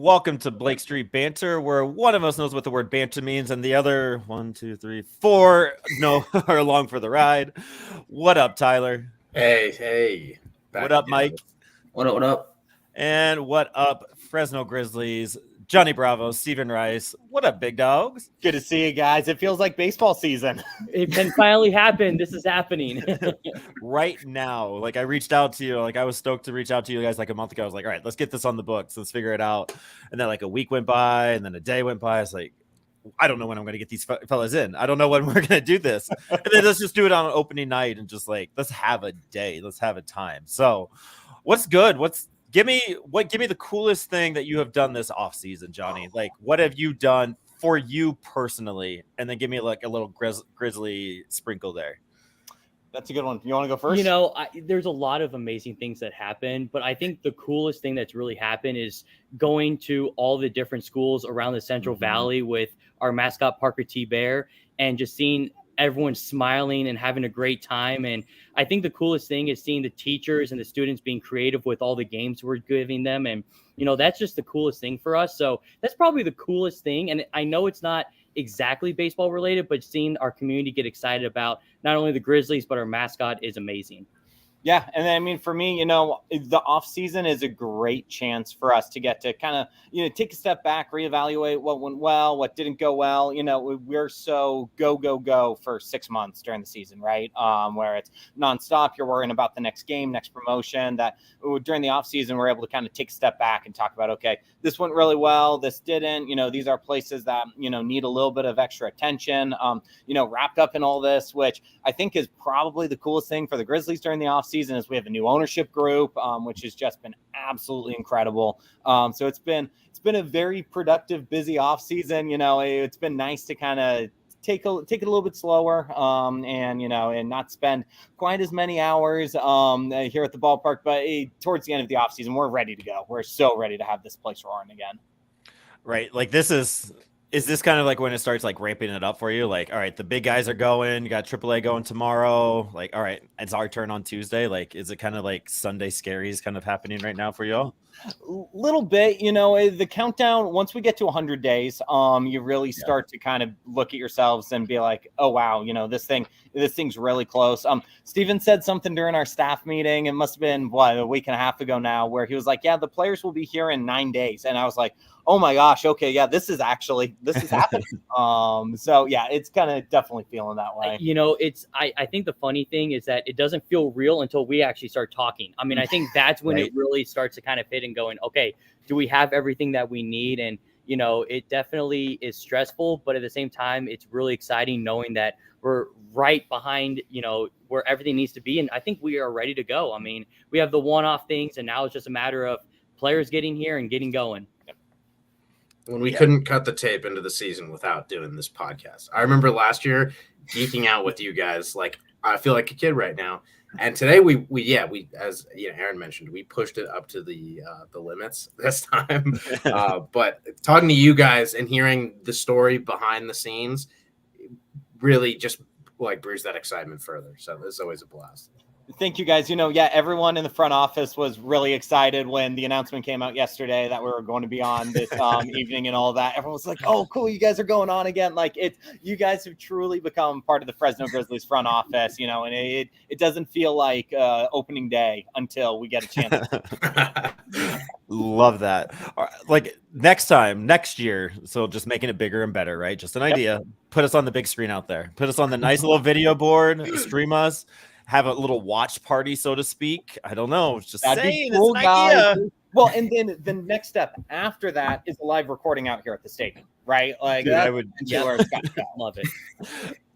Welcome to Blake Street Banter, where one of us knows what the word banter means, and the other 1, 2, 3, 4 are along for the ride. What up, Tyler? Hey. What up, Mike? What up? And what up, Fresno Grizzlies? Johnny Bravo, Steven Rice. What up, big dogs? Good to see you guys. It feels like baseball season. It can finally happen. This is happening. Right now. Like, I reached out to you. Like, I was stoked to reach out to you guys like a month ago. I was like, all right, let's get this on the books. Let's figure it out. And then like a week went by and then a day went by. It's like, I don't know when I'm going to get these fellas in. I don't know when we're going to do this. And then let's just do it on an opening night and just like, let's have a day. Let's have a time. So what's good? Give me the coolest thing that you have done this off season, Johnny. Like, what have you done for you personally? And then give me like a little Grizzly sprinkle there. That's a good one. You want to go first? You know, there's a lot of amazing things that happen, but I think the coolest thing that's really happened is going to all the different schools around the Central Valley with our mascot Parker T. Bear and just seeing everyone smiling and having a great time. And I think the coolest thing is seeing the teachers and the students being creative with all the games we're giving them. And, you know, that's just the coolest thing for us. So that's probably the coolest thing. And I know it's not exactly baseball related, but seeing our community get excited about not only the Grizzlies, but our mascot is amazing. Yeah. And I mean, for me, you know, the off season is a great chance for us to get to kind of, you know, take a step back, reevaluate what went well, what didn't go well. You know, we're so go for 6 months during the season, right? Where it's nonstop. You're worrying about the next game, next promotion. That during the off season, we're able to kind of take a step back and talk about, okay, this went really well. This didn't, you know, these are places that, you know, need a little bit of extra attention, you know, wrapped up in all this, which I think is probably the coolest thing for the Grizzlies during the off season is we have a new ownership group, which has just been absolutely incredible. So it's been a very productive, busy off season. You know, it's been nice to kind of take it a little bit slower, and you know, and not spend quite as many hours here at the ballpark. But towards the end of the off season, we're ready to go. We're so ready to have this place roaring again. Right, like Is this kind of like when it starts like ramping it up for you? Like, all right, the big guys are going, you got AAA going tomorrow. Like, all right, it's our turn on Tuesday. Like, is it kind of like Sunday scaries kind of happening right now for y'all? Little bit, you know, the countdown, once we get to 100 days, you really start to kind of look at yourselves and be like, oh, wow, you know, this thing's really close. Steven said something during our staff meeting. It must've been a week and a half ago now, where he was like, yeah, the players will be here in 9 days. And I was like, oh my gosh. Okay. Yeah, this is happening. So yeah, it's kind of definitely feeling that way. You know, I think the funny thing is that it doesn't feel real until we actually start talking. I mean, I think that's when it really starts to kind of fit and going, okay, do we have everything that we need? And, you know, it definitely is stressful, but at the same time, it's really exciting knowing that we're right behind, you know, where everything needs to be. And I think we are ready to go. I mean, we have the one-off things, and now it's just a matter of players getting here and getting going. When we couldn't cut the tape into the season without doing this podcast. I remember last year geeking out with you guys. Like, I feel like a kid right now. And today we as you know, Aaron mentioned, we pushed it up to the limits this time. But talking to you guys and hearing the story behind the scenes really just like brews that excitement further. So it's always a blast. Thank you, guys. You know, yeah, everyone in the front office was really excited when the announcement came out yesterday that we were going to be on this evening and all that. Everyone was like, oh, cool, you guys are going on again. Like, you guys have truly become part of the Fresno Grizzlies front office, you know, and it doesn't feel like opening day until we get a chance. Love that. Like, next year, so just making it bigger and better, right? Just an idea. Put us on the big screen out there. Put us on the nice little video board, stream us. Have a little watch party, so to speak. I don't know. It's just saying, it's an idea. Well, and then the next step after that is a live recording out here at the stadium, right? Like, dude, I would love it.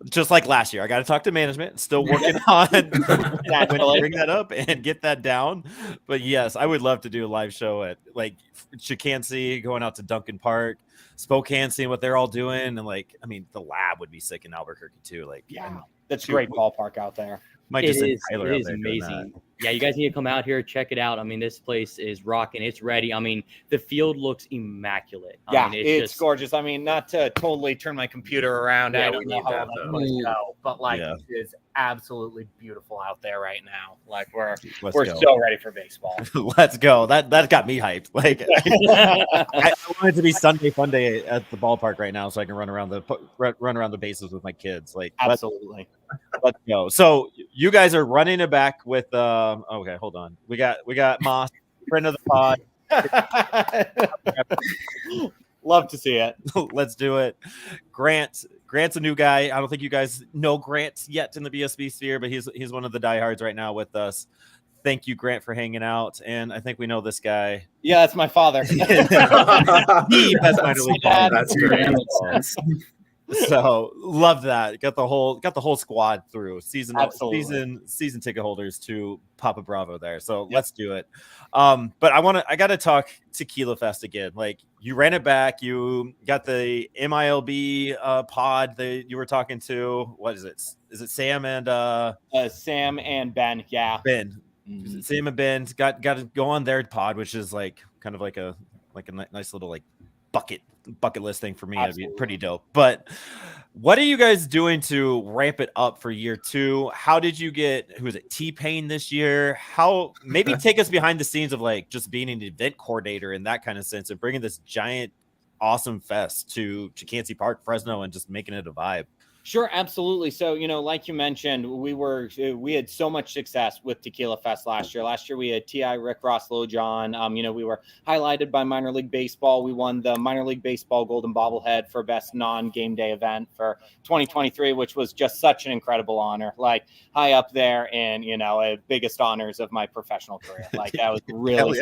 Just like last year, I got to talk to management. Still working on bring that up and get that down. But yes, I would love to do a live show at like Chicansey, going out to Duncan Park, Spokane, seeing what they're all doing, and like, I mean, the lab would be sick in Albuquerque too. Like, that's a great ballpark out there. It is amazing. Yeah, you guys need to come out here, check it out. I mean, this place is rocking. It's ready. I mean, the field looks immaculate. I mean, it's gorgeous. I mean, not to totally turn my computer around. I don't know how that place go, but like, it is absolutely beautiful out there right now. Like we're go. so ready for baseball. Let's go. That got me hyped. Like I want it to be Sunday fun day at the ballpark right now, so I can run around the bases with my kids. Like Absolutely. Let's go. So you guys are running it back with okay, hold on. We got Moss, friend of the pod. Love to see it. Let's do it. Grant's a new guy. I don't think you guys know Grant yet in the BSB sphere, but he's one of the diehards right now with us. Thank you, Grant, for hanging out. And I think we know this guy. Yeah, that's my father. The best minor league ball. That's great. So love that. Got the whole squad through season ticket holders to Papa Bravo there. So let's do it. But I got to talk Tequila Fest again. Like you ran it back. You got the MILB pod that you were talking to. What is it? Is it Sam and Sam and Ben? Yeah, Ben. Sam and Ben got to go on their pod, which is like kind of like a nice little like bucket list thing for me. Absolutely. It'd be pretty dope. But what are you guys doing to ramp it up for year 2? How did you get T-Pain this year? How maybe take us behind the scenes of like just being an event coordinator in that kind of sense and bringing this giant awesome fest to Chansey Park, Fresno, and just making it a vibe. Sure, absolutely. So, like you mentioned, we had so much success with Tequila Fest last year. Last year we had T.I., Rick Ross, Lil Jon. We were highlighted by Minor League Baseball. We won the Minor League Baseball Golden Bobblehead for best non-game day event for 2023, which was just such an incredible honor. Like high up there in, biggest honors of my professional career. Like that was really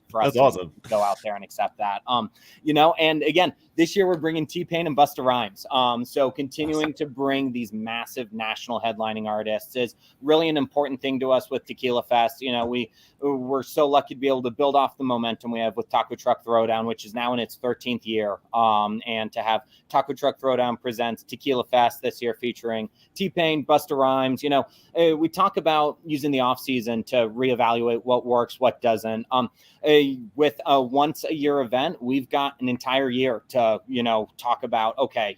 for us. That's awesome. Go out there and accept that. And again, this year we're bringing T-Pain and Busta Rhymes. So continuing to bring these massive national headlining artists is really an important thing to us with Tequila Fest. We're so lucky to be able to build off the momentum we have with Taco Truck Throwdown, which is now in its 13th year. And to have Taco Truck Throwdown presents Tequila Fest this year featuring T-Pain, Busta Rhymes. We talk about using the off season to reevaluate what works, what doesn't. With a once a year event, we've got an entire year to, talk about, okay,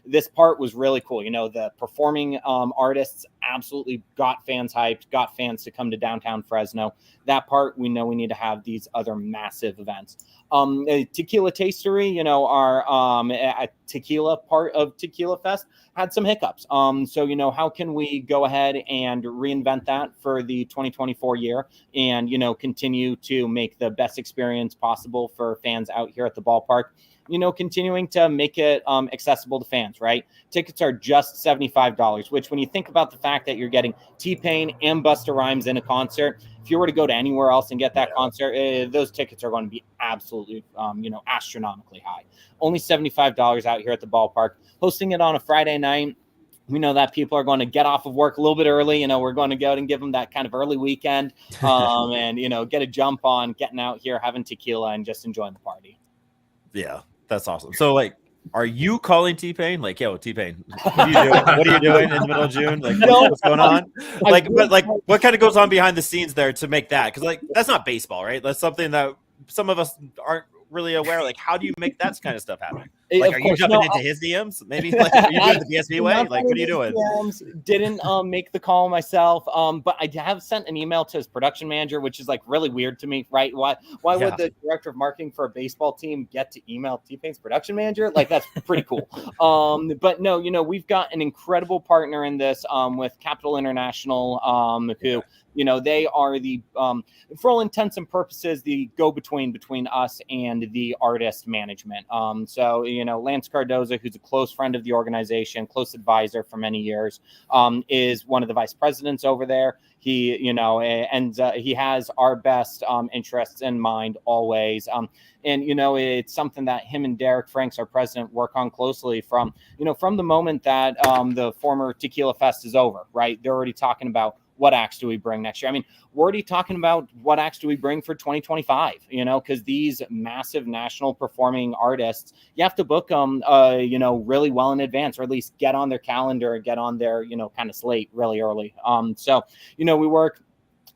this part was really cool. The performing artists absolutely got fans hyped, got fans to come to downtown Fresno. That part, we know we need to have these other massive events. Tequila Tastery, our tequila part of Tequila Fest had some hiccups. So, how can we go ahead and reinvent that for the 2024 year and, continue to make the best experience possible for fans out here at the ballpark? Continuing to make it accessible to fans, right? Tickets are just $75, which when you think about the fact that you're getting T-Pain and Busta Rhymes in a concert, if you were to go to anywhere else and get that concert, those tickets are going to be absolutely, astronomically high. Only $75 out here at the ballpark. Hosting it on a Friday night, we know that people are going to get off of work a little bit early. We're going to go out and give them that kind of early weekend and, get a jump on getting out here, having tequila and just enjoying the party. Yeah. That's awesome. So, like, are you calling T-Pain? Like, yo, T-Pain, what are you doing? What are you doing in the middle of June? Like, what's going on? What kind of goes on behind the scenes there to make that? Because, like, that's not baseball, right? That's something that some of us aren't really aware. Like, how do you make that kind of stuff happen? Like, are you jumping into his DMs? Maybe like, are you doing the BSB way? Like, what are you doing? DMs, didn't make the call myself. But I have sent an email to his production manager, which is like really weird to me, right? Why would the director of marketing for a baseball team get to email T-Pain's production manager? Like, that's pretty cool. But no, we've got an incredible partner in this with Capital International, who, they are the, for all intents and purposes, the go-between between us and the artist management. So, Lance Cardoza, who's a close friend of the organization, close advisor for many years, is one of the vice presidents over there. He, he has our best interests in mind always. And, it's something that him and Derek Franks, our president, work on closely from the moment that the former Tequila Fest is over, right? They're already talking about what acts do we bring next year? I mean, we're already talking about what acts do we bring for 2025, because these massive national performing artists, you have to book them, really well in advance, or at least get on their calendar and get on their, kind of slate really early. So, we work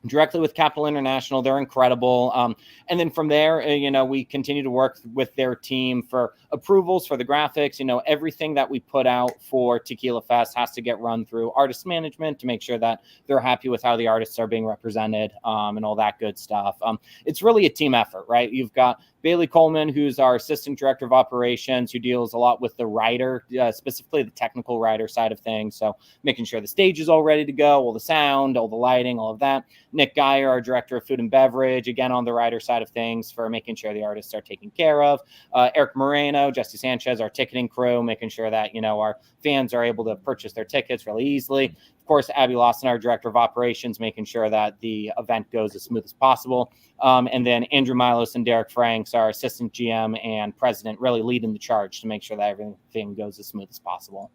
directly with Capital International. They're incredible. And then from there, we continue to work with their team for approvals for the graphics. Everything that we put out for Tequila Fest has to get run through artist management to make sure that they're happy with how the artists are being represented, and all that good stuff. It's really a team effort, right? You've got Bailey Coleman, who's our assistant director of operations, who deals a lot with the writer, specifically the technical writer side of things. So making sure the stage is all ready to go, all the sound, all the lighting, all of that. Nick Geyer, our director of food and beverage, again, on the writer side of things for making sure the artists are taken care of. Eric Moreno, Jesse Sanchez, our ticketing crew, making sure that, our fans are able to purchase their tickets really easily. Of course, Abby Lawson, our director of operations, making sure that the event goes as smooth as possible. And then Andrew Milos and Derek Franks, our assistant GM and president, really leading the charge to make sure that everything goes as smooth as possible.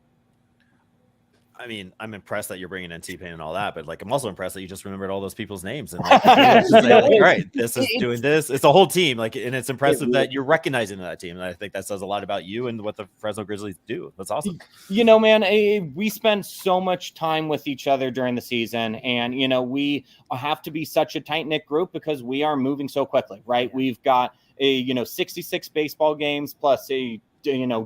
I mean, I'm impressed that you're bringing in T-Pain and all that, but I'm also impressed that you just remembered all those people's names and all right, this is doing this. It's a whole team, and it's impressive that you're recognizing that team. And I think that says a lot about you and what the Fresno Grizzlies do. That's awesome. Man, we spend so much time with each other during the season, and we have to be such a tight knit group because we are moving so quickly, right? We've got 66 baseball games plus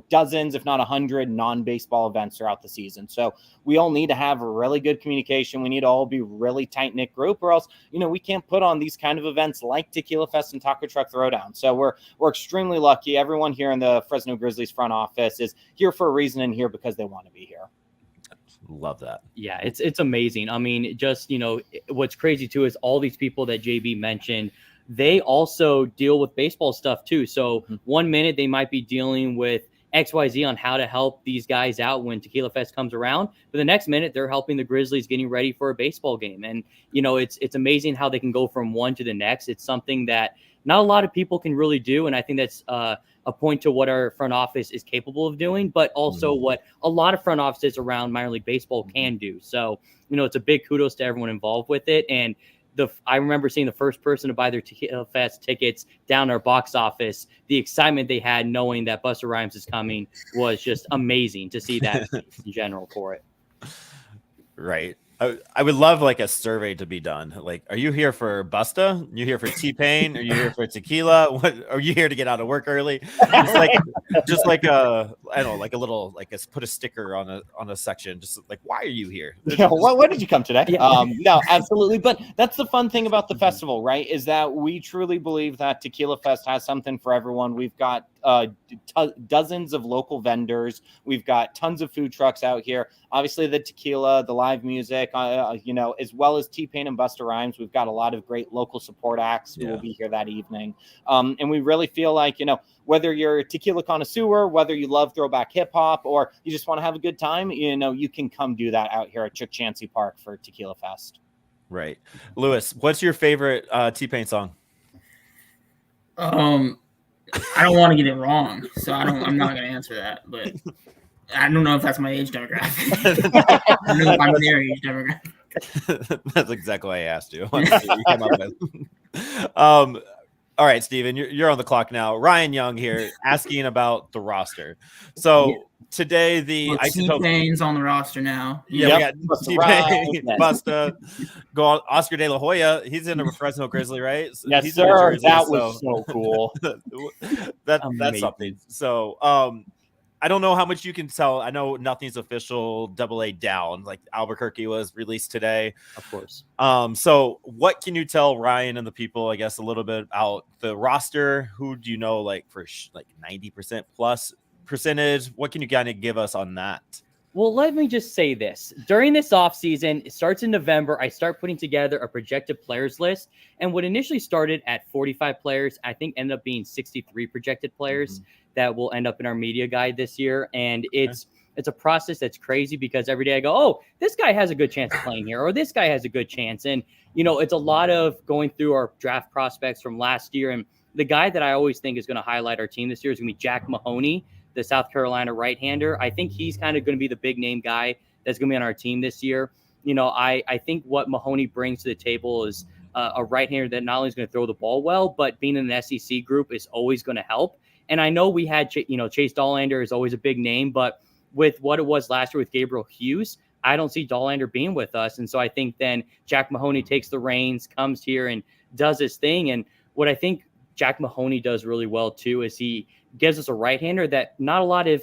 dozens, if not 100 non-baseball events throughout the season. So we all need to have really good communication. We need to all be really tight-knit group, or else, we can't put on these kind of events like Tequila Fest and Taco Truck Throwdown. So we're extremely lucky. Everyone here in the Fresno Grizzlies front office is here for a reason and here because they want to be here. Love that. Yeah, it's amazing. I mean, just, what's crazy too is all these people that JB mentioned, they also deal with baseball stuff too. So one minute they might be dealing with XYZ on how to help these guys out when Tequila Fest comes around, but the next minute they're helping the Grizzlies getting ready for a baseball game. And, it's amazing how they can go from one to the next. It's something that not a lot of people can really do. And I think that's a point to what our front office is capable of doing, but also what a lot of front offices around minor league baseball can do. So, it's a big kudos to everyone involved with it. And I remember seeing the first person to buy their Tequila Fest tickets down our box office. The excitement they had knowing that Busta Rhymes is coming was just amazing to see that in general for it. Right. I would love a survey to be done. Are you here for Busta? You here for T-Pain? Are you here for tequila? What are you here to get out of work early? Just I don't know, a little put a sticker on a section. Just why are you here? Yeah, why did you come today? No, absolutely. But that's the fun thing about the festival, right? Is that we truly believe that Tequila Fest has something for everyone. We've got dozens of local vendors. We've got tons of food trucks out here. Obviously, the tequila, the live music, as well as T-Pain and Busta Rhymes. We've got a lot of great local support acts who will be here that evening. And we really feel like, whether you're a tequila connoisseur, whether you love throwback hip hop, or you just want to have a good time, you can come do that out here at Chick Chansey Park for Tequila Fest. Right. Lewis, what's your favorite T-Pain song? I don't want to get it wrong, so I'm not going to answer that, but I don't know if that's my age demographic. I don't know if I'm their age demographic. That's exactly what I asked you. You came up with. All right, Steven, you're on the clock now. Ryan Young here asking about the roster. So today T-Pain's on the roster now. Yeah, we got T-Pain, Busta, go on, Oscar De La Hoya. He's in a Fresno Grizzly, right? Yes, he's sir. That was so cool. That's something. So I don't know how much you can tell. I know nothing's official. AA down. Albuquerque was released today, of course. So what can you tell Ryan and the people? I guess a little bit about the roster. Who do you know? For 90% plus percentage. What can you kind of give us on that? Well, let me just say this. During this offseason, it starts in November. I start putting together a projected players list. And what initially started at 45 players, I think ended up being 63 projected players that will end up in our media guide this year. And it's a process that's crazy because every day I go, oh, this guy has a good chance of playing here, or this guy has a good chance. And, it's a lot of going through our draft prospects from last year. And the guy that I always think is going to highlight our team this year is going to be Jack Mahoney, the South Carolina right-hander. I think he's kind of going to be the big name guy that's going to be on our team this year. I think what Mahoney brings to the table is a right-hander that not only is going to throw the ball well, but being in the SEC group is always going to help. And I know we had, Chase Dollander is always a big name, but with what it was last year with Gabriel Hughes, I don't see Dollander being with us. And so I think then Jack Mahoney takes the reins, comes here and does his thing. And what I think Jack Mahoney does really well too is he gives us a right-hander that not a lot of,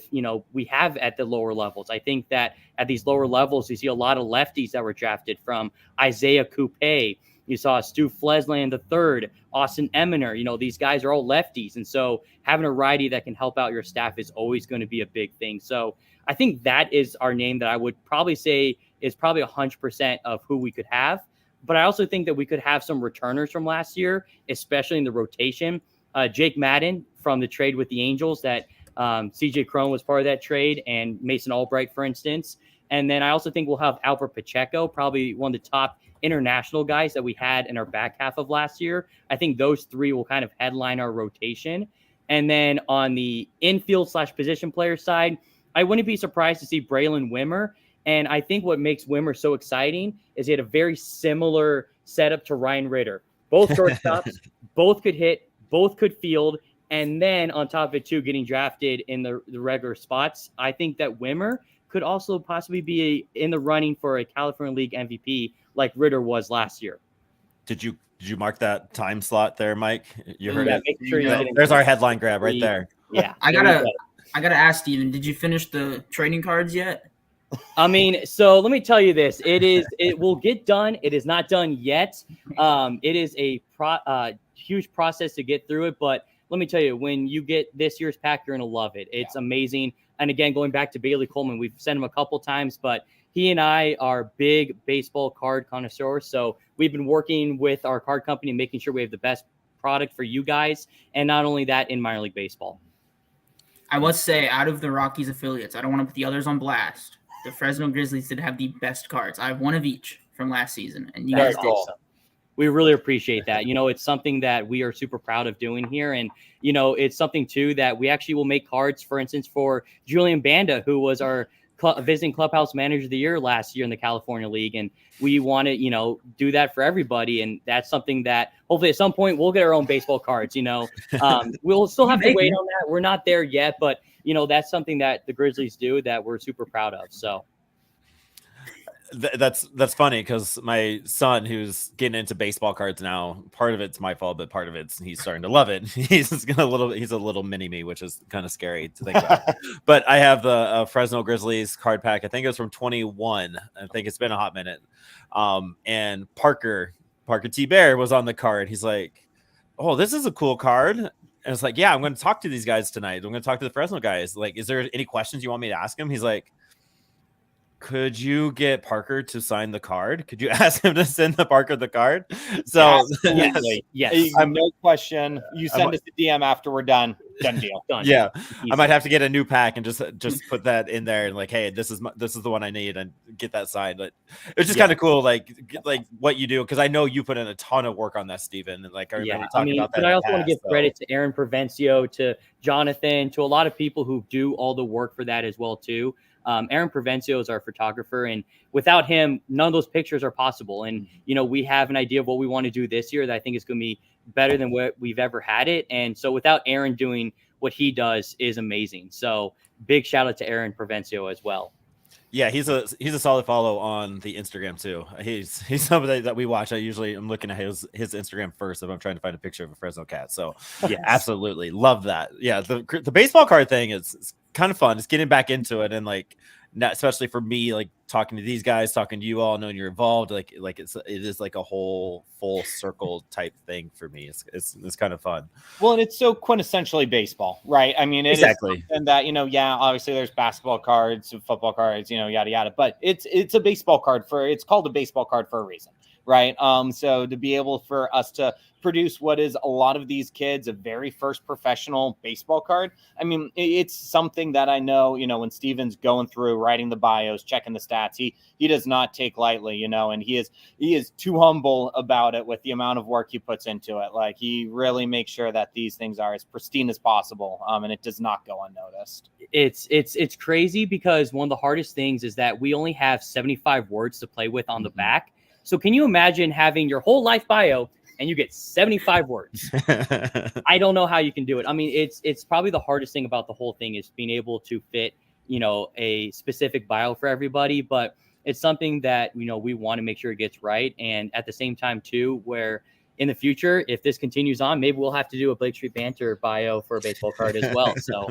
we have at the lower levels. I think that at these lower levels, you see a lot of lefties that were drafted from Isaiah Coupe. You saw Stu Flesland III, Austin Eminer. These guys are all lefties. And so having a righty that can help out your staff is always going to be a big thing. So I think that is our name that I would probably say is probably 100% of who we could have. But I also think that we could have some returners from last year, especially in the rotation. Jake Madden from the trade with the Angels that CJ Cron was part of that trade, and Mason Albright, for instance. And then I also think we'll have Albert Pacheco, probably one of the top international guys that we had in our back half of last year. I think those three will kind of headline our rotation. And then on the infield / position player side, I wouldn't be surprised to see Braylon Wimmer. And I think what makes Wimmer so exciting is he had a very similar setup to Ryan Ritter. Both shortstops, both could hit, both could field. And then on top of it, too, getting drafted in the regular spots. I think that Wimmer could also possibly be in the running for a California League MVP like Ritter was last year. Did you mark that time slot there, Mike? You heard it. Make sure There's our headline grab right there. Yeah. I gotta ask Steven, did you finish the trading cards yet? I mean, so let me tell you this. It will get done. It is not done yet. It is a huge process to get through it. But let me tell you, when you get this year's pack, you're going to love it. It's amazing. And again, going back to Bailey Coleman, we've sent him a couple times, but he and I are big baseball card connoisseurs. So we've been working with our card company, making sure we have the best product for you guys. And not only that, in minor league baseball. I must say, out of the Rockies affiliates, I don't want to put the others on blast. The Fresno Grizzlies did have the best cards. I have one of each from last season, and you guys did. We really appreciate that. It's something that we are super proud of doing here. And, it's something, too, that we actually will make cards, for instance, for Julian Banda, who was our visiting clubhouse manager of the year last year in the California League. And we want to, do that for everybody. And that's something that hopefully at some point we'll get our own baseball cards. We'll still have to wait on that. We're not there yet, but that's something that the Grizzlies do that we're super proud of. So that's funny because my son, who's getting into baseball cards now, part of it's my fault, but part of it's he's starting to love it. He's a little mini me, which is kind of scary to think about. But I have the Fresno Grizzlies card pack. I think it was from 21. I think it's been a hot minute. And Parker T. Bear was on the card. He's like, "Oh, this is a cool card." And it's like, "Yeah, I'm going to talk to these guys tonight. I'm going to talk to the Fresno guys. Like, is there any questions you want me to ask him?" He's like, "Could you get Parker to sign the card? Could you ask him to send Parker the card?" So yes. No question. You send us a DM after we're done. Done deal. Done. Yeah, I might have to get a new pack and just put that in there and like, hey, this is the one I need, and get that signed. But it's just kind of cool, like what you do, because I know you put in a ton of work on that, Steven. And like I remember talking about that. But I also want to give credit to Aaron Provencio, to Jonathan, to a lot of people who do all the work for that as well too. Aaron Provencio is our photographer, and without him, none of those pictures are possible. And, we have an idea of what we want to do this year that I think is going to be better than what we've ever had it. And so without Aaron doing what he does is amazing. So big shout out to Aaron Provencio as well. Yeah, he's a solid follow on the Instagram too. He's somebody that we watch. I'm looking at his Instagram first if I'm trying to find a picture of a Fresno cat. So yeah, absolutely love that. Yeah, the baseball card thing is kind of fun. It's getting back into it, and like, especially for me, like talking to these guys, talking to you all, knowing you're involved, like it is like a whole full circle type thing for me. It's kind of fun. Well, and it's so quintessentially baseball, right? I mean, exactly. And that, obviously there's basketball cards, football cards, yada yada, but it's a baseball card it's called a baseball card for a reason, right? So to be able for us to produce what is a lot of these kids a very first professional baseball card. I mean, it's something that I know, when Steven's going through writing the bios, checking the stats, he does not take lightly, and he is too humble about it with the amount of work he puts into it. Like, he really makes sure that these things are as pristine as possible. And it does not go unnoticed. It's crazy because one of the hardest things is that we only have 75 words to play with on the back. So can you imagine having your whole life bio and you get 75 words? I don't know how you can do it. I mean, it's probably the hardest thing about the whole thing is being able to fit, a specific bio for everybody. But it's something that, we want to make sure it gets right. And at the same time too, where in the future, if this continues on, maybe we'll have to do a Blake Street Banter bio for a baseball card as well. So,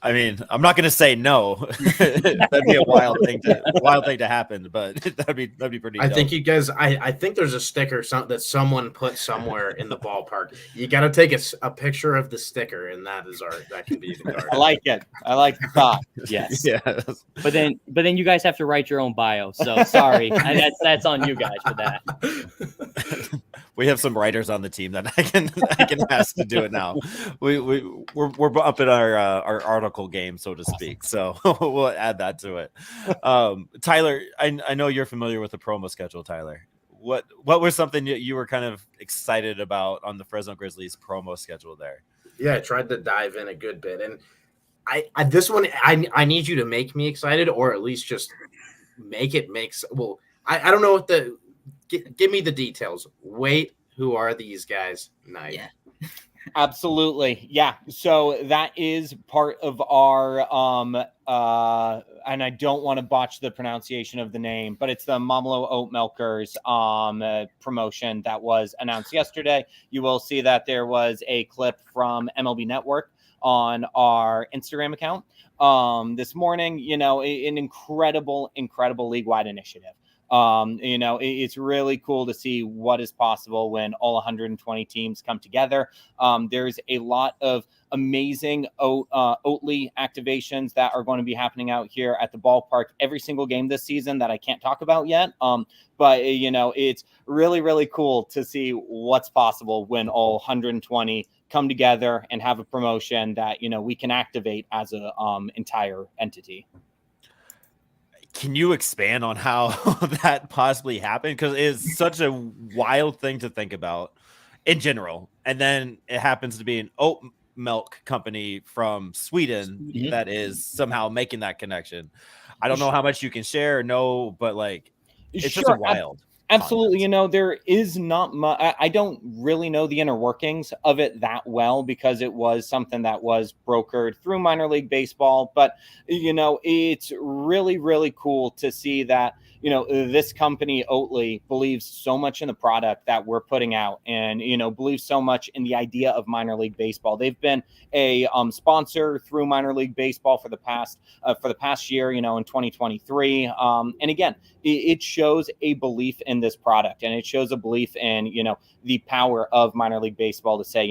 I mean, I'm not going to say no. That'd be a wild thing to happen, but that'd be pretty. I dope. think you guys. I think there's a sticker that someone put somewhere in the ballpark. You got to take a picture of the sticker, and that can be the card. I like it. I like the thought. Yes. Yeah. But then you guys have to write your own bio. So sorry, that's on you guys for that. We have some writers on the team that I can ask to do it now. We're up in our article game, so to speak. So we'll add that to it. Tyler, I know you're familiar with the promo schedule. Tyler, what was something you were kind of excited about on the Fresno Grizzlies promo schedule there? Yeah, I tried to dive in a good bit, and this one I need you to make me excited, or at least just make it makes. Well, I don't know what give me the details. Wait, who are these guys? Night. Yeah. Absolutely. Yeah. So that is part of our and I don't want to botch the pronunciation of the name, but it's the Mamalo Oat Milkers promotion that was announced yesterday. You will see that there was a clip from MLB Network on our Instagram account this morning. An incredible league-wide initiative. It's really cool to see what is possible when all 120 teams come together. There's a lot of amazing Oatly activations that are going to be happening out here at the ballpark every single game this season that I can't talk about yet. But it's really cool to see what's possible when all 120 come together and have a promotion that, we can activate as a entire entity. Can you expand on how that possibly happened? Because it's such a wild thing to think about in general. And then it happens to be an oat milk company from Sweden that is somehow making that connection. I don't know how much you can share or know, but it's just a wild. Absolutely. There is not much. I don't really know the inner workings of it that well because it was something that was brokered through minor league baseball. But, it's really cool to see that, this company, Oatly, believes so much in the product that we're putting out and, believes so much in the idea of minor league baseball. They've been a sponsor through minor league baseball for the past year, in 2023. And again, it shows a belief in this product and it shows a belief in, the power of minor league baseball to say,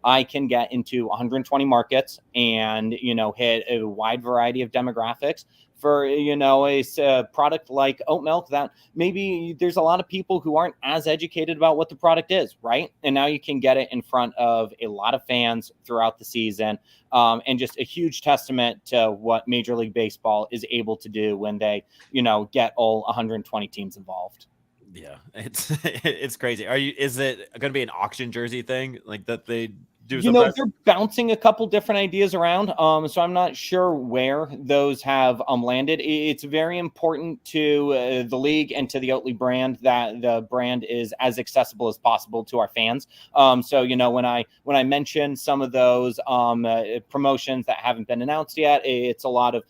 I can get into 120 markets and, hit a wide variety of demographics for, a product like oat milk that maybe there's a lot of people who aren't as educated about what the product is, right? And now you can get it in front of a lot of fans throughout the season. And just a huge testament to what Major League Baseball is able to do when they, get all 120 teams involved. Yeah, it's crazy. Is it going to be an auction jersey thing like that they do? They're bouncing a couple different ideas around. So I'm not sure where those have landed. It's very important to the league and to the Oatly brand that the brand is as accessible as possible to our fans. So when I mention some of those promotions that haven't been announced yet, it's a lot of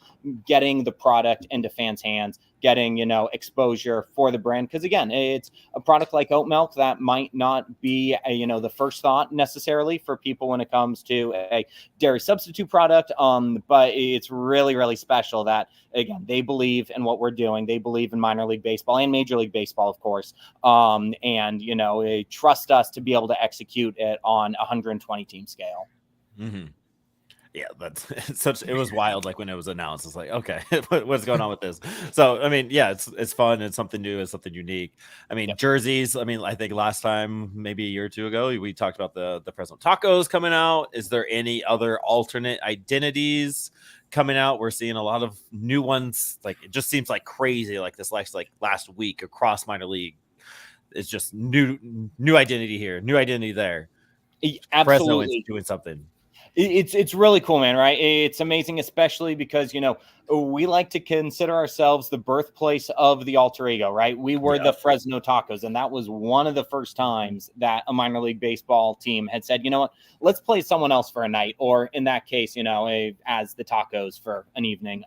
getting the product into fans' hands, getting, exposure for the brand. Because again, it's a product like oat milk that might not be, the first thought necessarily for people when it comes to a dairy substitute product. But it's really special that, again, they believe in what we're doing. They believe in minor league baseball and Major League Baseball, of course. And, they trust us to be able to execute it on 120 team scale. Mm-hmm. Yeah, it was wild. Like when it was announced, it's like, okay, what's going on with this? So, I mean, yeah, it's fun. It's something new. It's something unique. I mean, jerseys. I mean, I think last time, maybe a year or two ago, we talked about the Fresno Tacos coming out. Is there any other alternate identities coming out? We're seeing a lot of new ones. Like it just seems like crazy. Like this last week across minor league, it's just new identity here, new identity there. Absolutely. Fresno is doing something. It's really cool, man, right? It's amazing, especially because, we like to consider ourselves the birthplace of the alter ego, right? We were the Fresno Tacos, and that was one of the first times that a minor league baseball team had said, you know what, let's play someone else for a night, or in that case, as the Tacos for an evening.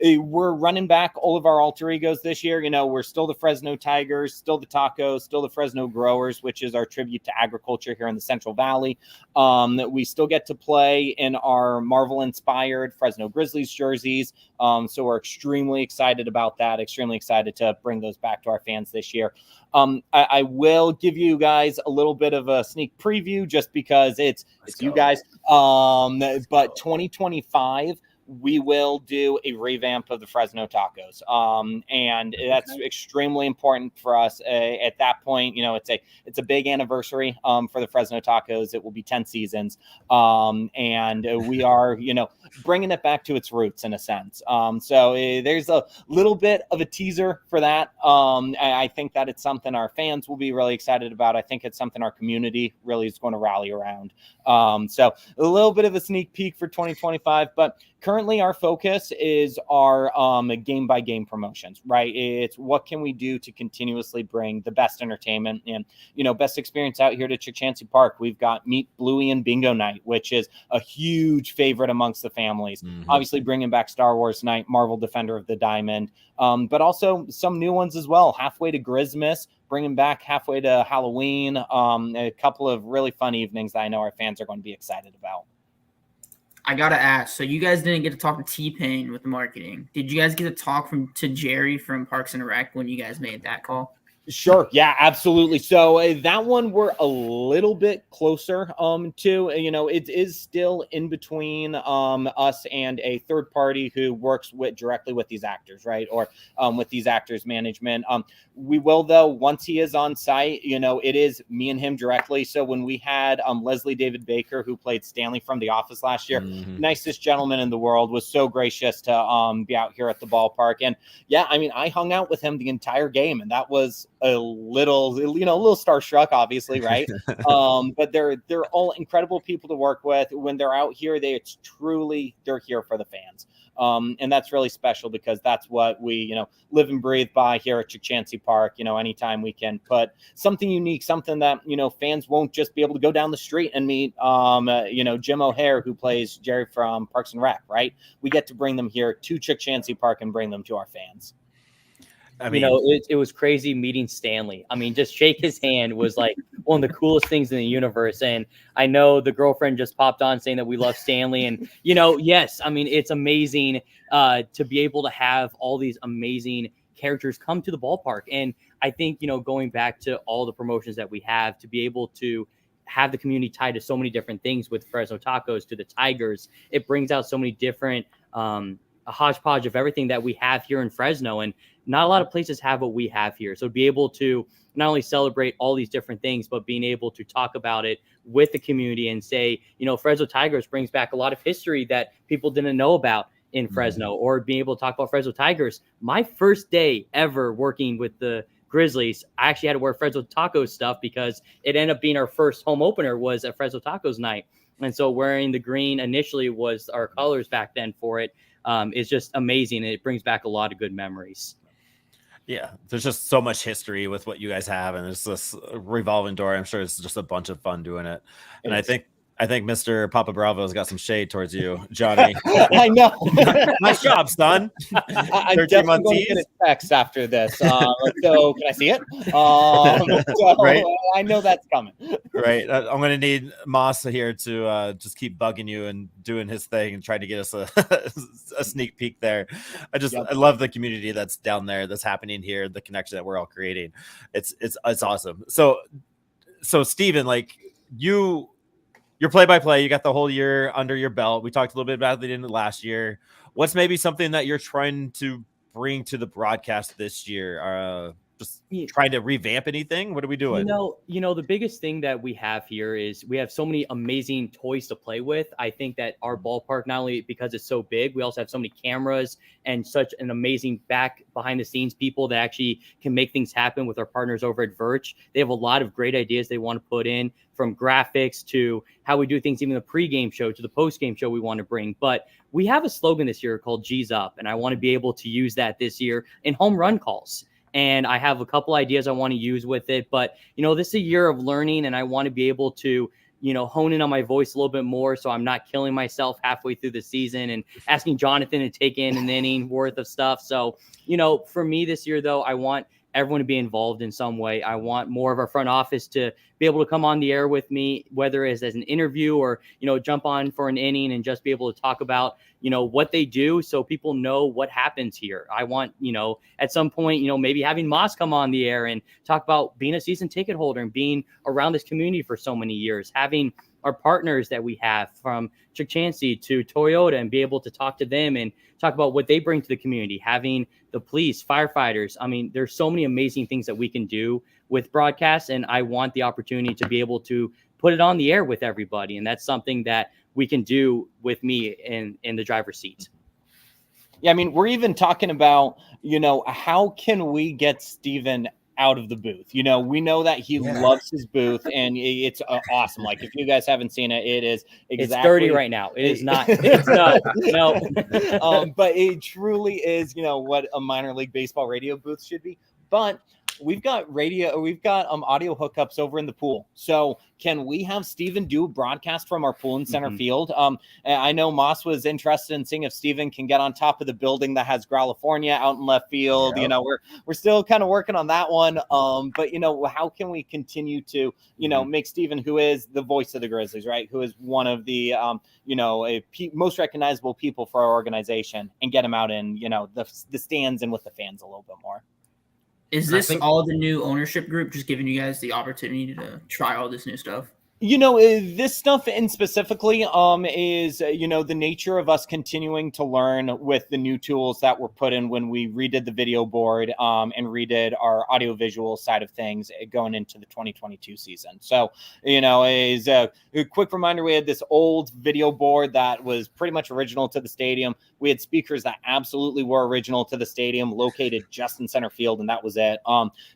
We're running back all of our alter egos this year. We're still the Fresno Tigers, still the Tacos, still the Fresno Growers, which is our tribute to agriculture here in the Central Valley. We still get to play in our Marvel-inspired Fresno Grizzlies jerseys. So we're extremely excited about that, extremely excited to bring those back to our fans this year. I will give you guys a little bit of a sneak preview just because it's you guys. But 2025, we will do a revamp of the Fresno Tacos. And that's extremely important for us. At that point, it's a big anniversary for the Fresno Tacos. It will be 10 seasons. And we are, bringing it back to its roots in a sense. So there's a little bit of a teaser for that. I think that it's something our fans will be really excited about. I think it's something our community really is going to rally around. So a little bit of a sneak peek for 2025, but currently our focus is our game by game promotions, right? It's what can we do to continuously bring the best entertainment and, best experience out here to Chick-Chansey Park. We've got Meet Bluey and Bingo Night, which is a huge favorite amongst the families. Mm-hmm. Obviously bringing back Star Wars Night, Marvel Defender of the Diamond, but also some new ones as well. Halfway to Grismas, bringing back halfway to Halloween, a couple of really fun evenings that I know our fans are going to be excited about. I gotta ask. So you guys didn't get to talk to T-Pain with the marketing. Did you guys get to talk to Jerry from Parks and Rec when you guys made that call? Sure. Yeah, absolutely. So that one we're a little bit closer to, it is still in between us and a third party who works directly with these actors, right? Or with these actors management. We will, though, once he is on site, it is me and him directly. So when we had Leslie David Baker, who played Stanley from The Office last year, nicest gentleman in the world, was so gracious to be out here at the ballpark. And yeah, I hung out with him the entire game, and that was a little starstruck, obviously, right? But they're all incredible people to work with. When they're out here, they're here for the fans. And that's really special because that's what we, live and breathe by here at Chick-Chansey Park. Anytime we can put something unique, something that, fans won't just be able to go down the street and meet, Jim O'Hare, who plays Jerry from Parks and Rec, right? We get to bring them here to Chick-Chansey Park and bring them to our fans. It was crazy meeting Stanley. Just shake his hand was like one of the coolest things in the universe. And I know the girlfriend just popped on saying that we love Stanley. And, yes, it's amazing to be able to have all these amazing characters come to the ballpark. And I think, going back to all the promotions that we have, to be able to have the community tied to so many different things with Fresno Tacos to the Tigers, it brings out so many different a hodgepodge of everything that we have here in Fresno. And not a lot of places have what we have here. So to be able to not only celebrate all these different things, but being able to talk about it with the community and say, Fresno Tigers brings back a lot of history that people didn't know about in Fresno, or being able to talk about Fresno Tigers. My first day ever working with the Grizzlies, I actually had to wear Fresno Tacos stuff because it ended up being our first home opener was at Fresno Tacos night. And so wearing the green initially was our colors back then for it. Is just amazing. And it brings back a lot of good memories. Yeah, there's just so much history with what you guys have, and it's this revolving door. I'm sure it's just a bunch of fun doing it. And I think Mr. Papa Bravo's got some shade towards you, Johnny. I know. Nice job, son. I'm definitely going to get a text after this. So can I see it? Right? I know that's coming. Right. I'm going to need Moss here to just keep bugging you and doing his thing and trying to get us a sneak peek there. I love the community that's down there, that's happening here, the connection that we're all creating. It's awesome. So Steven, like your play-by-play, you got the whole year under your belt. We talked a little bit about it in the last year. What's maybe something that you're trying to bring to the broadcast this year? just trying to revamp anything? What are we doing? The biggest thing that we have here is we have so many amazing toys to play with. I think that our ballpark, not only because it's so big, we also have so many cameras and such an amazing behind the scenes people that actually can make things happen with our partners over at Verge. They have a lot of great ideas they want to put in, from graphics to how we do things, even the pregame show to the postgame show we want to bring. But we have a slogan this year called G's Up, and I want to be able to use that this year in home run calls. And I have a couple ideas I want to use with it. But, this is a year of learning, and I want to be able to, hone in on my voice a little bit more so I'm not killing myself halfway through the season and asking Jonathan to take in an inning worth of stuff. So, for me this year, though, I want everyone to be involved in some way. I want more of our front office to be able to come on the air with me, whether it's as an interview or, jump on for an inning and just be able to talk about, what they do so people know what happens here. I want, at some point, maybe having Moss come on the air and talk about being a season ticket holder and being around this community for so many years, having our partners that we have from Chuck Chansey to Toyota and be able to talk to them and talk about what they bring to the community, having the police, firefighters. I mean, there's so many amazing things that we can do with broadcasts, and I want the opportunity to be able to put it on the air with everybody. And that's something that we can do with me in the driver's seat. Yeah, I mean, we're even talking about, how can we get Steven out of the booth? We know that he loves his booth, and it's awesome. Like, if you guys haven't seen it, it is exactly. It's dirty right now. It is not. It's no. But it truly is, what a minor league baseball radio booth should be. But we've got audio hookups over in the pool. So can we have Steven do a broadcast from our pool in center field? I know Moss was interested in seeing if Steven can get on top of the building that has Gralifornia out in left field. Yep. We're still kind of working on that one. But how can we continue to, make Steven, who is the voice of the Grizzlies, right? Who is one of the, most recognizable people for our organization, and get him out in, the stands and with the fans a little bit more. Is this all the new ownership group just giving you guys the opportunity to try all this new stuff? This stuff in specifically is, the nature of us continuing to learn with the new tools that were put in when we redid the video board and redid our audiovisual side of things going into the 2022 season. So, is a quick reminder, we had this old video board that was pretty much original to the stadium. We had speakers that absolutely were original to the stadium, located just in center field, and that was it.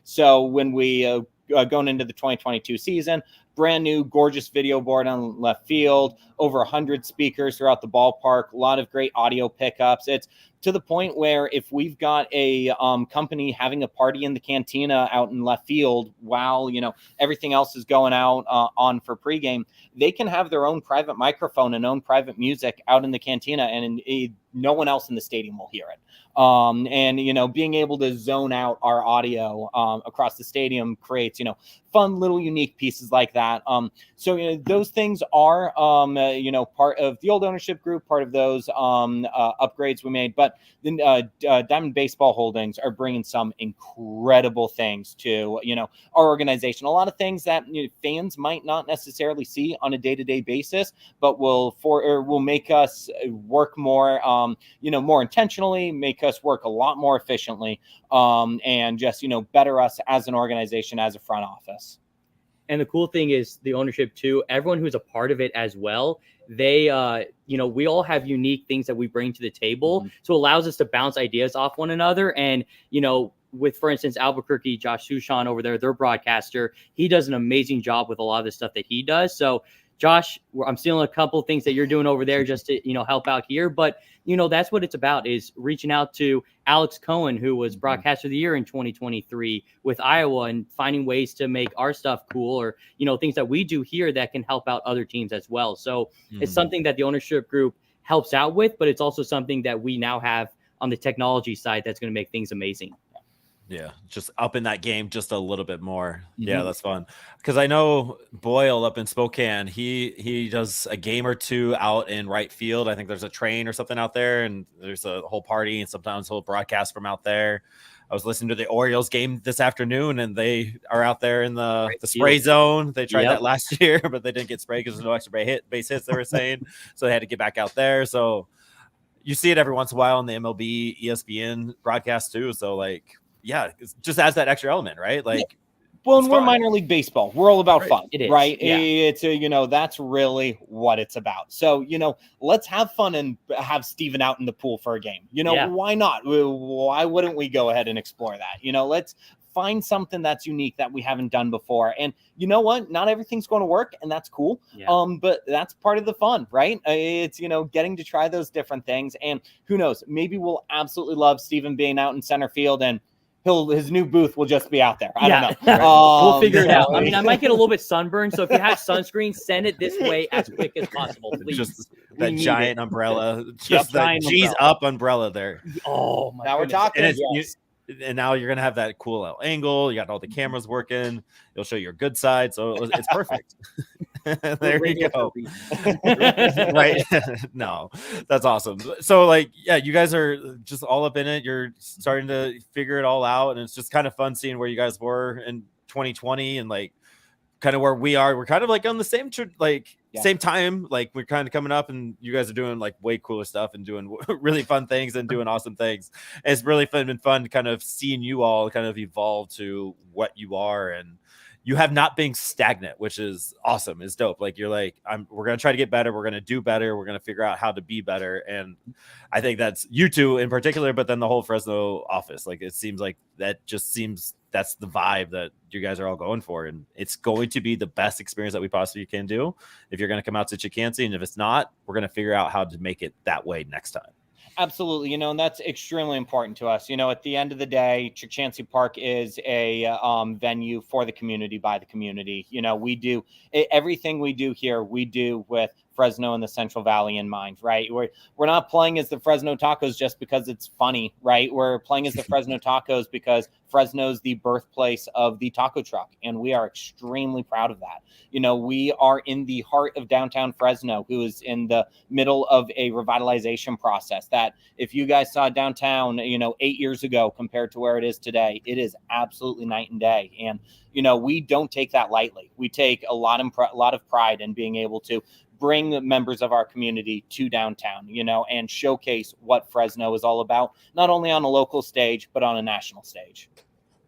So when we going into the 2022 season, brand new, gorgeous video board on left field, over 100 speakers throughout the ballpark, a lot of great audio pickups. It's to the point where if we've got a company having a party in the cantina out in left field while, everything else is going out on for pregame, they can have their own private microphone and own private music out in the cantina, and no one else in the stadium will hear it. And being able to zone out our audio across the stadium creates, fun little unique pieces like that. So those things are, part of the old ownership group, part of those upgrades we made. But then Diamond Baseball Holdings are bringing some incredible things to, our organization. A lot of things that fans might not necessarily see on a day-to-day basis, but will make us work more, more intentionally, make us work a lot more efficiently, and just, better us as an organization, as a front office. And the cool thing is the ownership too, everyone who's a part of it as well, they, we all have unique things that we bring to the table. So it allows us to bounce ideas off one another. And, with, for instance, Albuquerque, Josh Sushan over there, their broadcaster, he does an amazing job with a lot of the stuff that he does. So Josh, I'm stealing a couple of things that you're doing over there just to, help out here. But, that's what it's about, is reaching out to Alex Cohen, who was broadcaster of the year in 2023 with Iowa, and finding ways to make our stuff cool, or, things that we do here that can help out other teams as well. So it's something that the ownership group helps out with, but it's also something that we now have on the technology side that's going to make things amazing. Yeah, just up in that game just a little bit more. Yeah, that's fun. Because I know Boyle up in Spokane, he does a game or two out in right field. I think there's a train or something out there, and there's a whole party, and sometimes he'll broadcast from out there. I was listening to the Orioles game this afternoon, and they are out there in the spray zone. They tried that last year, but they didn't get sprayed because there's no extra base hits, they were saying. So they had to get back out there. So you see it every once in a while in the MLB, ESPN broadcast too. So, like, yeah, it just adds that extra element, right? Like, well, it's and we're fun. minor league baseball. We're all about Right. fun, It is, right? yeah. It's that's really what it's about. So, let's have fun and have Steven out in the pool for a game. Yeah. Why not? Why wouldn't we go ahead and explore that? Let's find something that's unique that we haven't done before. And you know what? Not everything's going to work, and that's cool. Yeah. But that's part of the fun, right? It's getting to try those different things. And who knows? Maybe we'll absolutely love Steven being out in center field, and his new booth will just be out there. I don't know. We'll figure it out. I mean, I might get a little bit sunburned, so if you have sunscreen, send it this way as quick as possible, please. Just that giant umbrella, just Yep, that giant G's umbrella. up umbrella there. Oh my! Now we're goodness. talking. And it's, Yes. and now you're gonna have that cool angle. You got all the cameras working. It'll show your good side, so it's perfect. There you go. Right? No, that's awesome. So, like, yeah, you guys are just all up in it. You're starting to figure it all out, and it's just kind of fun seeing where you guys were in 2020 and like kind of where we are. We're kind of like on the same same time. Like, we're kind of coming up, and you guys are doing like way cooler stuff and doing really fun things and doing awesome things. And it's really been fun kind of seeing you all kind of evolve to what you are, and you have not been stagnant, which is awesome. It's dope. Like, you're like, we're going to try to get better. We're going to do better. We're going to figure out how to be better. And I think that's you two in particular, but then the whole Fresno office, like, it seems like that's the vibe that you guys are all going for. And it's going to be the best experience that we possibly can do if you're going to come out to Chicansee. And if it's not, we're going to figure out how to make it that way next time. Absolutely. And that's extremely important to us. At the end of the day, Chicansee Park is a venue for the community, by the community. We do everything we do here, we do with Fresno and the Central Valley in mind, right? We're not playing as the Fresno Tacos just because it's funny, right? We're playing as the Fresno Tacos because Fresno's the birthplace of the taco truck, and we are extremely proud of that. We are in the heart of downtown Fresno, who is in the middle of a revitalization process that if you guys saw downtown, 8 years ago compared to where it is today, it is absolutely night and day. And, we don't take that lightly. We take a lot of pride in being able to bring members of our community to downtown, and showcase what Fresno is all about, not only on a local stage, but on a national stage.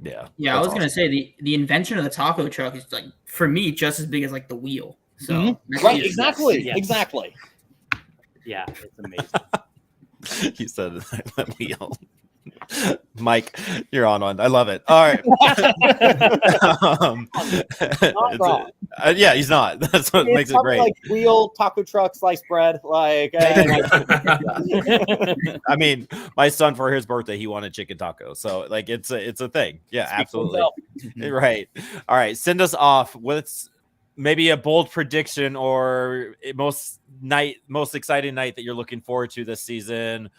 Yeah, I was gonna say the invention of the taco truck is, like, for me, just as big as like the wheel. So right, exactly. Yes. Exactly. Yeah, it's amazing. You said that wheel. Mike, you're on one. I love it. All right. Yeah, he's not. That's what makes it great. Like wheel, taco truck, sliced bread. Like, I mean, my son for his birthday, he wanted chicken tacos. So, like, it's a thing. Yeah, absolutely. Right. All right. Send us off. What's maybe a bold prediction or most exciting night that you're looking forward to this season?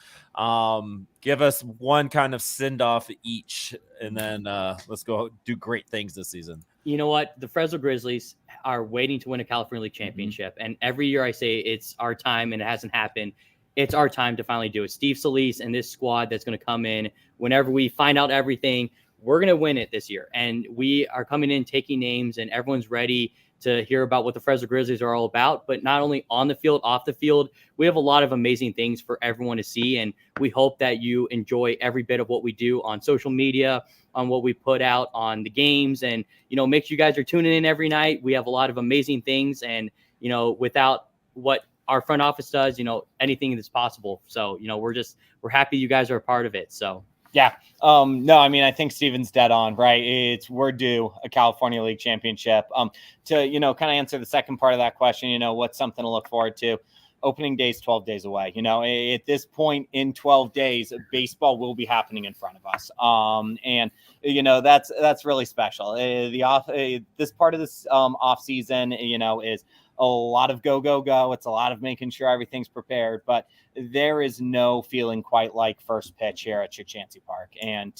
Give us one kind of send off each, and then let's go do great things this season. You know what? The Fresno Grizzlies are waiting to win a California League championship. And every year I say it's our time, and it hasn't happened. It's our time to finally do it. Steve Solis and this squad that's going to come in whenever we find out everything, we're going to win it this year. And we are coming in, taking names, and everyone's ready to hear about what the Fresno Grizzlies are all about. But not only on the field, off the field, we have a lot of amazing things for everyone to see. And we hope that you enjoy every bit of what we do on social media, on what we put out on the games, and, make sure you guys are tuning in every night. We have a lot of amazing things, and, without what our front office does, anything is possible. So, we're happy you guys are a part of it. So. Yeah. No, I mean, I think Steven's dead on, right? We're due a California League championship. To, kind of answer the second part of that question, what's something to look forward to? Opening day is 12 days away. At this point in 12 days, baseball will be happening in front of us. And that's really special. This part of this off season, is a lot of go. It's a lot of making sure everything's prepared, but there is no feeling quite like first pitch here at Chicansee Park. And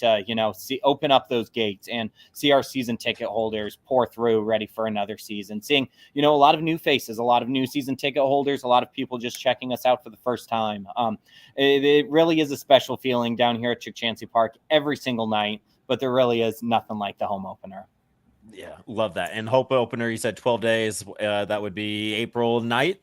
open up those gates and see our season ticket holders pour through, ready for another season. Seeing, a lot of new faces, a lot of new season ticket holders, a lot of people just checking us out for the first time. It really is a special feeling down here at Chicansee Park every single night, but there really is nothing like the home opener. Yeah, love that. And hope opener, you said 12 days. That would be April 9th.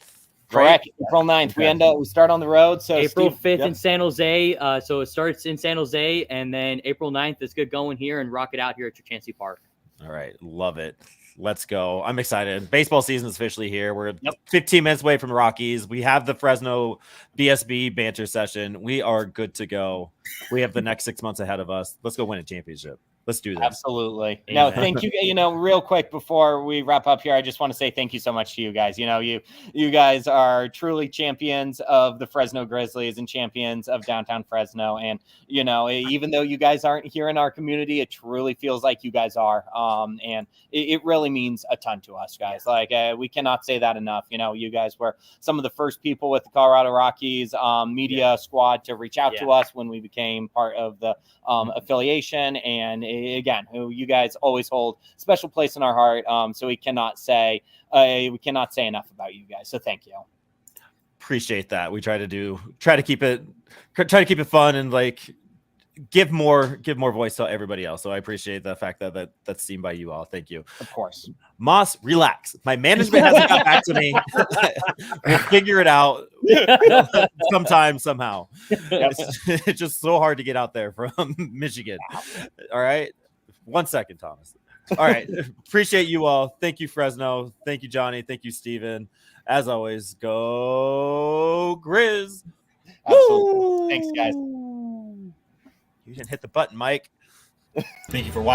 Correct. April 9th. We start on the road. So April Steve, 5th in San Jose. So it starts in San Jose, and then April 9th is good going here and rock it out here at Chancey Park. All right. Love it. Let's go. I'm excited. Baseball season is officially here. We're 15 minutes away from Rockies. We have the Fresno BSB banter session. We are good to go. We have the next 6 months ahead of us. Let's go win a championship. Let's do this. Absolutely. No, thank you. Real quick before we wrap up here, I just want to say thank you so much to you guys. You guys are truly champions of the Fresno Grizzlies and champions of downtown Fresno. And, even though you guys aren't here in our community, it truly feels like you guys are. And it really means a ton to us, guys. Like, we cannot say that enough. You guys were some of the first people with the Colorado Rockies media squad to reach out to us when we became part of the affiliation. And again, who you guys always hold a special place in our heart. So we cannot say enough about you guys. So thank you. Appreciate that. We try to keep it fun and like give more voice to everybody else. So I appreciate the fact that that's seen by you all. Thank you. Of course. Moss, relax. My management hasn't got back to me. We'll figure it out sometime, somehow. It's just so hard to get out there from Michigan. All right. 1 second, Thomas. All right. Appreciate you all. Thank you, Fresno. Thank you, Johnny. Thank you, Steven. As always, go Grizz. Absolutely. Thanks, guys. You didn't hit the button, Mike. Thank you for watching.